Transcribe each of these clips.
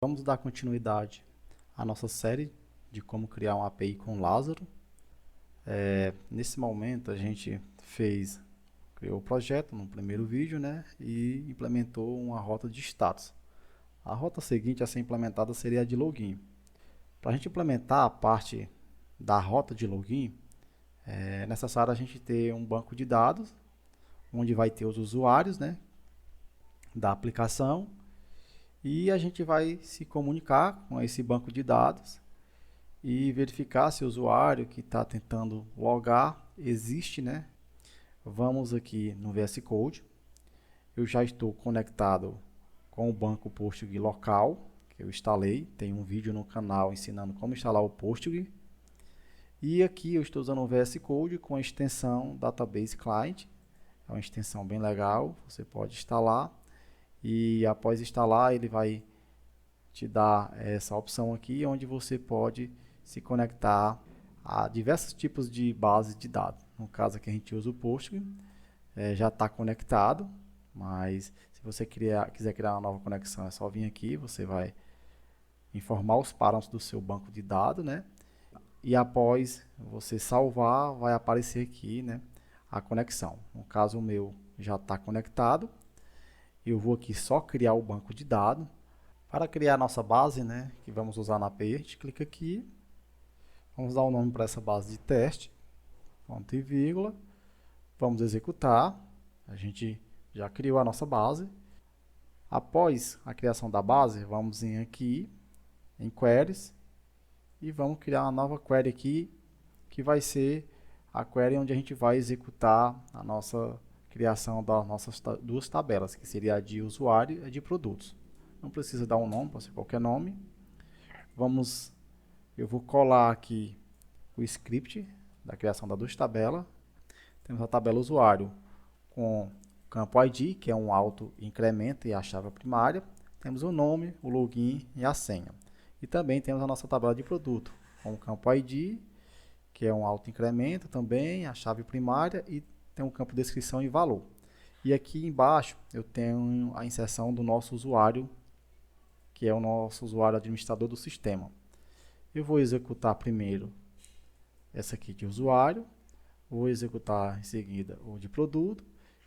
Vamos dar continuidade à nossa série de como criar uma API com Lázaro. Nesse momento a gente criou o projeto no primeiro vídeo, né, e implementou uma rota de status. A rota seguinte a ser implementada seria a de login. Para a gente implementar a parte da rota de login, é necessário a gente ter um banco de dados, onde vai ter os usuários, né, da aplicação, e a gente vai se comunicar com esse banco de dados e verificar se o usuário que está tentando logar existe, né? Vamos aqui no VS Code. Eu já estou conectado com o banco Postgre local, que eu instalei. Tem um vídeo no canal ensinando como instalar o Postgre. E aqui eu estou usando o VS Code com a extensão Database Client. É uma extensão bem legal, você pode instalar. E após instalar, ele vai te dar essa opção aqui, onde você pode se conectar a diversos tipos de bases de dados. No caso aqui a gente usa o Postgre, já está conectado, mas se você quiser criar uma nova conexão, é só vir aqui, você vai informar os parâmetros do seu banco de dados, né? E após você salvar, vai aparecer aqui, né, a conexão. No caso o meu já está conectado, eu vou aqui só criar o banco de dados. Para criar a nossa base, né, que vamos usar na API, a gente clica aqui, vamos dar um nome para essa base de teste, ponto e vírgula, vamos executar, a gente já criou a nossa base. Após a criação da base, vamos vir aqui em Queries e vamos criar uma nova query aqui, que vai ser a query onde a gente vai executar a nossa criação das nossas duas tabelas, que seria a de usuário e a de produtos. Não precisa dar um nome, pode ser qualquer nome. Eu vou colar aqui o script da criação das duas tabelas. Temos a tabela usuário com campo ID, que é um auto incremento e a chave primária. Temos o nome, o login e a senha. E também temos a nossa tabela de produto, com o campo ID, que é um auto incremento também, a chave primária, e tem um campo descrição e valor. E aqui embaixo eu tenho a inserção do nosso usuário, que é o nosso usuário administrador do sistema. Eu vou executar primeiro essa aqui de usuário, vou executar em seguida o de produto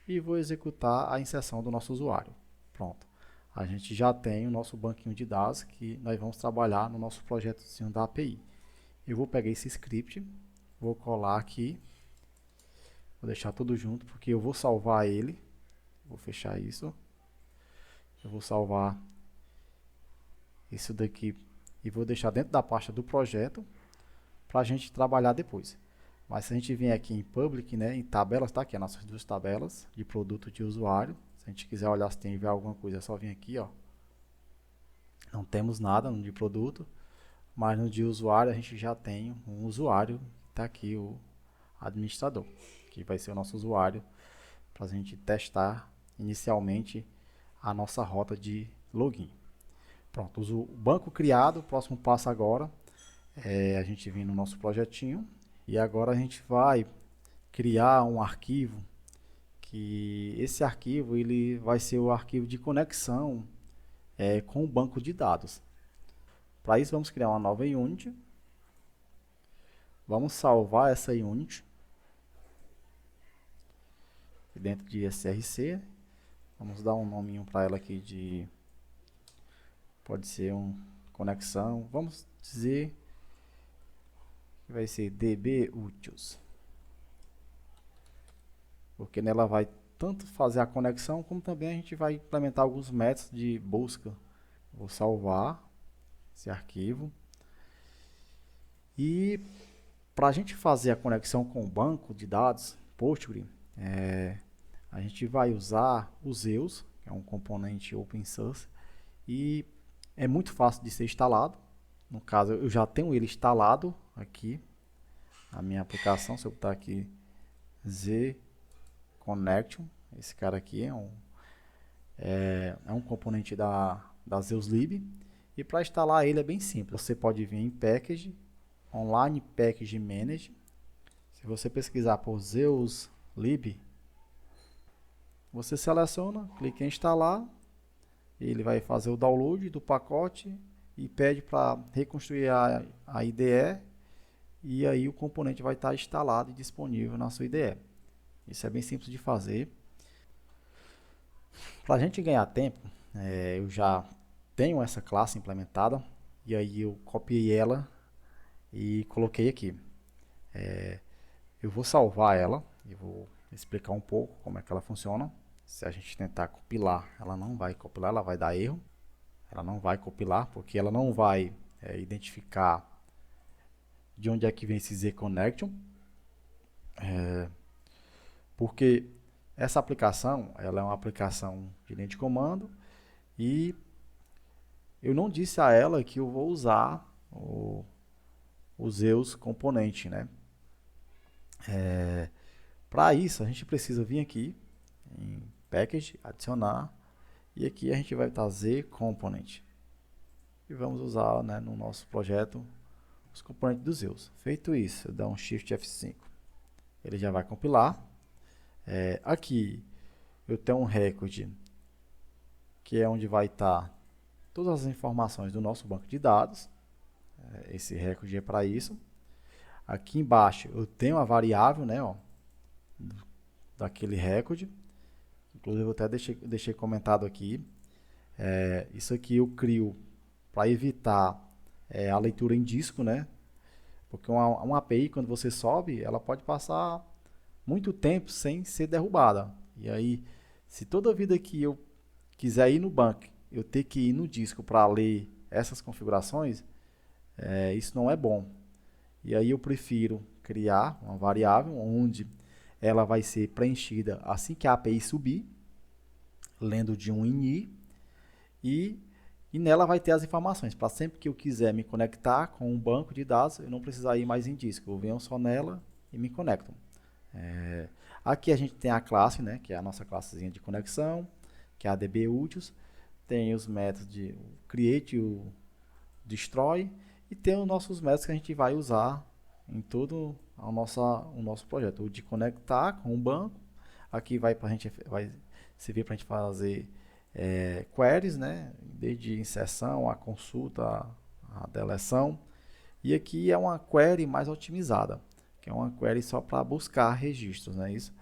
e vou executar a inserção do nosso usuário. Pronto. A gente já tem o nosso banquinho de dados que nós vamos trabalhar no nosso projetozinho da API. Eu vou pegar esse script, vou colar aqui, vou deixar tudo junto porque eu vou salvar ele. Vou fechar isso. Eu vou salvar isso daqui e vou deixar dentro da pasta do projeto para a gente trabalhar depois. Mas se a gente vier aqui em Public, né, em tabelas, tá aqui as nossas duas tabelas de produto e de usuário. Se a gente quiser olhar se tem alguma coisa, é só vir aqui, ó. Não temos nada no de produto, mas no de usuário a gente já tem um usuário, tá aqui o administrador, que vai ser o nosso usuário para a gente testar inicialmente a nossa rota de login. Pronto, o banco criado, o próximo passo agora é a gente vir no nosso projetinho e agora a gente vai criar um arquivo, que esse arquivo ele vai ser o arquivo de conexão com o banco de dados. Para isso vamos criar uma nova unit, vamos salvar essa unit dentro de src, vamos dar um nominho para ela aqui de, pode ser um conexão, vamos dizer que vai ser dbutils, porque nela vai tanto fazer a conexão como também a gente vai implementar alguns métodos de busca. Vou salvar esse arquivo e para a gente fazer a conexão com o banco de dados Postgre, a gente vai usar o Zeus, que é um componente open source, e é muito fácil de ser instalado. No caso, eu já tenho ele instalado aqui na minha aplicação. Se eu botar aqui Z Connection, esse cara aqui é um componente da Zeus Lib, e para instalar ele é bem simples. Você pode vir em Package, Online Package Manage. Se você pesquisar por Zeus Lib, você seleciona, clica em instalar ele vai fazer o download do pacote e pede para reconstruir a IDE, e aí o componente vai estar instalado e disponível na sua IDE. Isso é bem simples de fazer. Para a gente ganhar tempo, eu já tenho essa classe implementada, e aí eu copiei ela e coloquei aqui. Eu vou salvar ela e vou explicar um pouco como é que ela funciona. Se a gente tentar compilar, ela não vai compilar, ela vai dar erro. Ela não vai compilar, porque ela não vai identificar de onde é que vem esse Z-Connection. Porque essa aplicação, ela é uma aplicação de linha de comando, e eu não disse a ela que eu vou usar o Zeus componente, né? Para isso, a gente precisa vir aqui em Package, adicionar, e aqui a gente vai estar Z Component. E vamos usar, né, no nosso projeto os componentes do Zeus. Feito isso, eu dou um Shift F5. Ele já vai compilar. Aqui eu tenho um record, que é onde vai estar todas as informações do nosso banco de dados. Esse record é para isso. Aqui embaixo eu tenho a variável, né, ó, daquele record. Inclusive eu até deixei comentado aqui. Isso aqui eu crio para evitar a leitura em disco, né? Porque uma API, quando você sobe, ela pode passar muito tempo sem ser derrubada. E aí, se toda vida que eu quiser ir no banco, eu ter que ir no disco para ler essas configurações, isso não é bom. E aí eu prefiro criar uma variável onde ela vai ser preenchida assim que a API subir, lendo de um ini, e nela vai ter as informações, para sempre que eu quiser me conectar com um banco de dados, eu não precisar ir mais em disco, eu venho só nela e me conecto. Aqui a gente tem a classe, né, que é a nossa classezinha de conexão, que é a DBUtils, tem os métodos de create e o destroy, e tem os nossos métodos que a gente vai usar em todo o nosso projeto. O de conectar com o banco, aqui vai servir para a gente fazer queries, né? Desde inserção, a consulta, a deleção. E aqui é uma query mais otimizada, que é uma query só para buscar registros, né? Isso.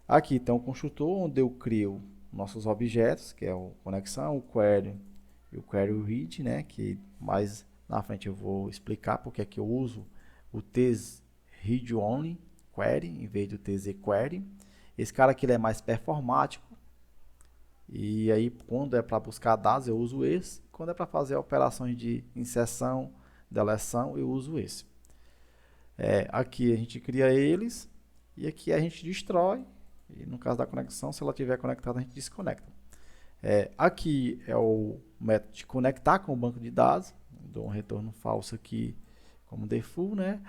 Aqui tem o construtor, onde eu crio nossos objetos, que é o conexão, o query e o query read, né? Que mais na frente eu vou explicar porque é que eu uso o TS read only query em vez do TZ query. Esse cara aqui ele é mais performático, e aí quando é para buscar dados eu uso esse, quando é para fazer operações de inserção, deleção, eu uso esse. Aqui a gente cria eles, e aqui a gente destrói, e no caso da conexão, se ela estiver conectada a gente desconecta. Aqui é o método de conectar com o banco de dados, dou um retorno falso aqui como default, né?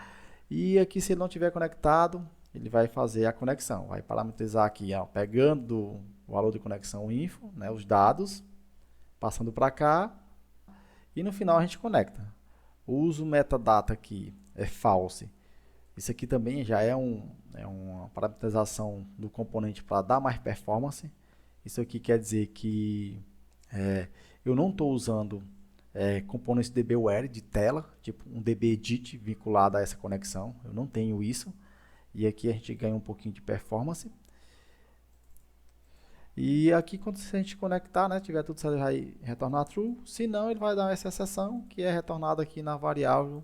E aqui, se ele não estiver conectado, ele vai fazer a conexão, vai parametrizar aqui, ó, pegando o valor de conexão info, né, os dados, passando para cá, e no final a gente conecta. O uso metadata aqui é false. Isso aqui também já é uma parametrização do componente para dar mais performance. Isso aqui quer dizer que eu não estou usando componentes DBWare de tela, tipo um DBEdit vinculado a essa conexão. Eu não tenho isso. E aqui a gente ganha um pouquinho de performance. E aqui, quando a gente conectar, né, tiver tudo certo, vai retornar true. Se não, ele vai dar essa exceção, que é retornada aqui na variável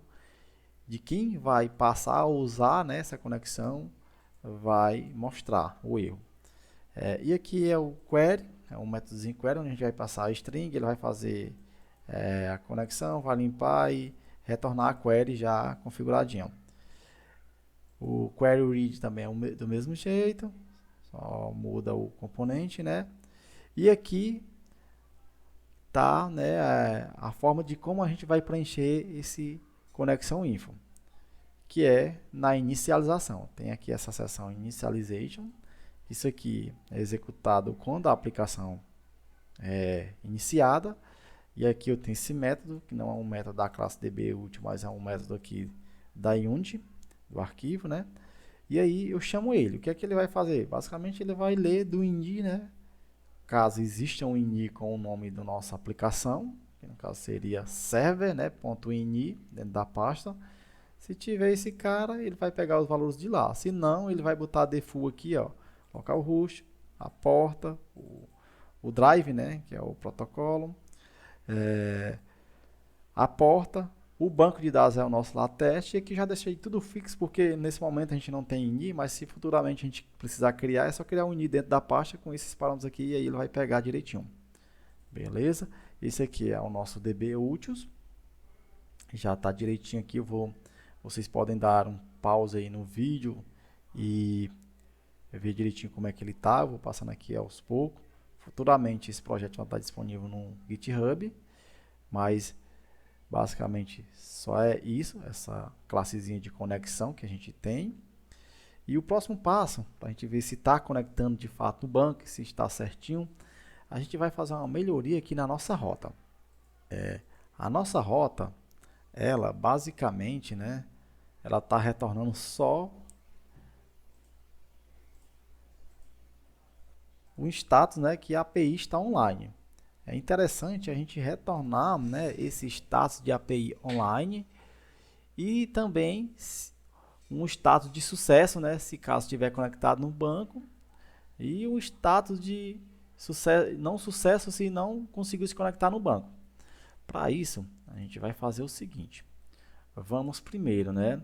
de quem vai passar a usar, né, essa conexão, vai mostrar o erro. E aqui é o query, é um métodozinho query, onde a gente vai passar a string, ele vai fazer a conexão, vai limpar e retornar a query já configuradinho. O query read também é do mesmo jeito, só muda o componente, né? E aqui tá, né, a forma de como a gente vai preencher esse conexão info, que é na inicialização. Tem aqui essa seção initialization. Isso aqui é executado quando a aplicação é iniciada. E aqui eu tenho esse método, que não é um método da classe DBUtil, mas é um método aqui da Unity, do arquivo, né? E aí eu chamo ele. O que é que ele vai fazer? Basicamente ele vai ler do ini, né, caso exista um ini com o nome da nossa aplicação, que no caso seria server, né, .ini dentro da pasta. Se tiver esse cara, ele vai pegar os valores de lá. Se não, ele vai botar default aqui, ó, localhost, a porta, o drive, né, que é o protocolo, a porta, o banco de dados é o nosso lá teste, e aqui já deixei tudo fixo, porque nesse momento a gente não tem ini, mas se futuramente a gente precisar criar, é só criar um ini dentro da pasta com esses parâmetros aqui, e aí ele vai pegar direitinho. Beleza? Esse aqui é o nosso DB úteis. Já está direitinho aqui, vocês podem dar um pause aí no vídeo e ver direitinho como é que ele está. Vou passando aqui aos poucos. Futuramente esse projeto vai estar disponível no GitHub, mas basicamente só é isso, essa classezinha de conexão que a gente tem. E o próximo passo, para a gente ver se está conectando de fato no banco, se está certinho, a gente vai fazer uma melhoria aqui na nossa rota. A nossa rota, ela basicamente, né, ela está retornando só o status, né, que a API está online. É interessante a gente retornar, né, esse status de API online e também um status de sucesso, né, se caso estiver conectado no banco, e um status de sucesso, não sucesso se não conseguiu se conectar no banco. Para isso, a gente vai fazer o seguinte. Vamos primeiro, né,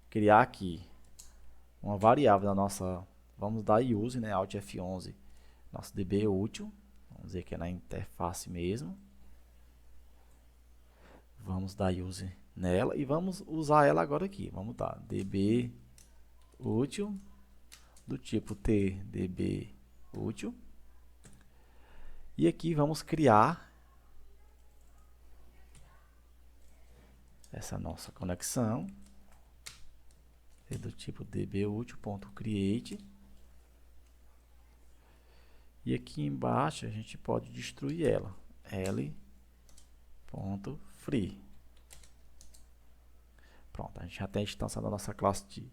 criar aqui uma variável da nossa, vamos dar use, né, Alt F11, nosso DB útil, vamos dizer que é na interface mesmo. Vamos dar use nela e vamos usar ela agora aqui. Vamos dar DB útil do tipo TDB útil. E aqui vamos criar essa nossa conexão do tipo dbútil.create. E aqui embaixo a gente pode destruir ela, l.free. Pronto, a gente já tem a instância da nossa classe de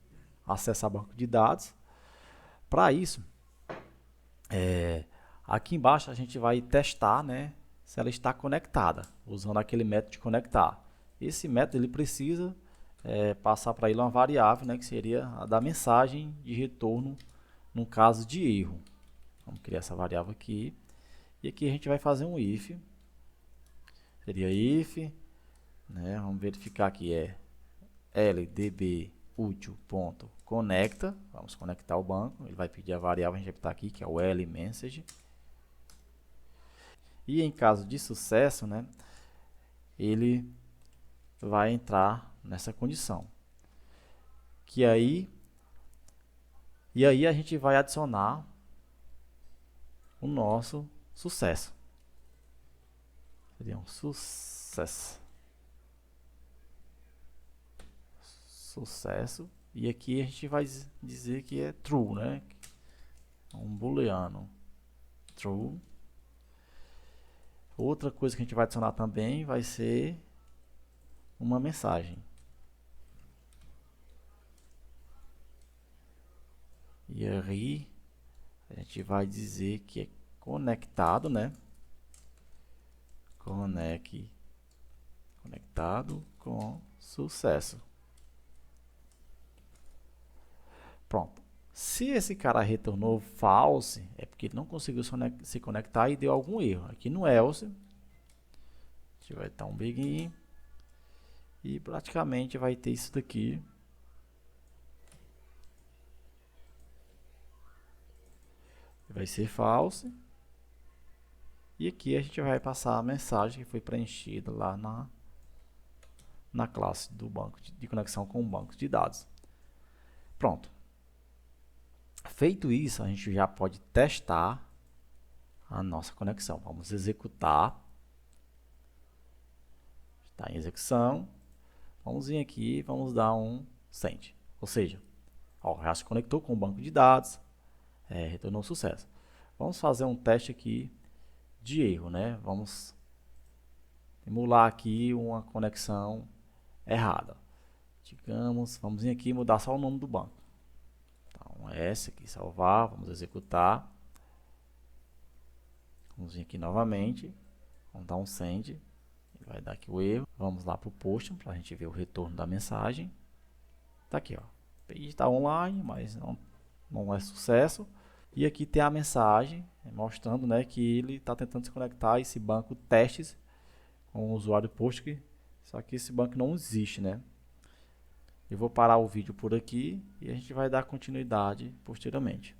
acesso a banco de dados. Para isso, aqui embaixo a gente vai testar, né, se ela está conectada, usando aquele método de conectar. Esse método ele precisa passar para ele uma variável, né, que seria a da mensagem de retorno no caso de erro. Vamos criar essa variável aqui. E aqui a gente vai fazer um if. Seria if, né, vamos verificar aqui, ldbútil.conecta. Vamos conectar o banco. Ele vai pedir a variável, a gente vai botar aqui, que é o lmessage. E em caso de sucesso, né, ele vai entrar nessa condição. E aí a gente vai adicionar o nosso sucesso. Seria um sucesso. E aqui a gente vai dizer que é true, né? Um booleano true. Outra coisa que a gente vai adicionar também vai ser uma mensagem. E aí a gente vai dizer que é conectado, né? Conectado com sucesso. Pronto. Se esse cara retornou false, é porque ele não conseguiu se conectar e deu algum erro. Aqui no else, a gente vai dar um begin e praticamente vai ter isso daqui. Vai ser false. E aqui a gente vai passar a mensagem que foi preenchida lá na classe do banco de conexão com o banco de dados. Pronto. Feito isso, a gente já pode testar a nossa conexão. Vamos executar. Está em execução. Vamos vir aqui e vamos dar um send. Ou seja, ó, já se conectou com o banco de dados, retornou sucesso. Vamos fazer um teste aqui de erro, né? Vamos emular aqui uma conexão errada. Digamos, vamos vir aqui e mudar só o nome do banco. Então, essa aqui, salvar, vamos executar. Vamos vir aqui novamente, vamos dar um send, ele vai dar aqui o erro. Vamos lá para o post para a gente ver o retorno da mensagem. Tá aqui, ó. A API está online, mas não é sucesso. E aqui tem a mensagem mostrando, né, que ele está tentando se conectar a esse banco testes com o usuário Postgre, só que esse banco não existe, né? Eu vou parar o vídeo por aqui e a gente vai dar continuidade posteriormente.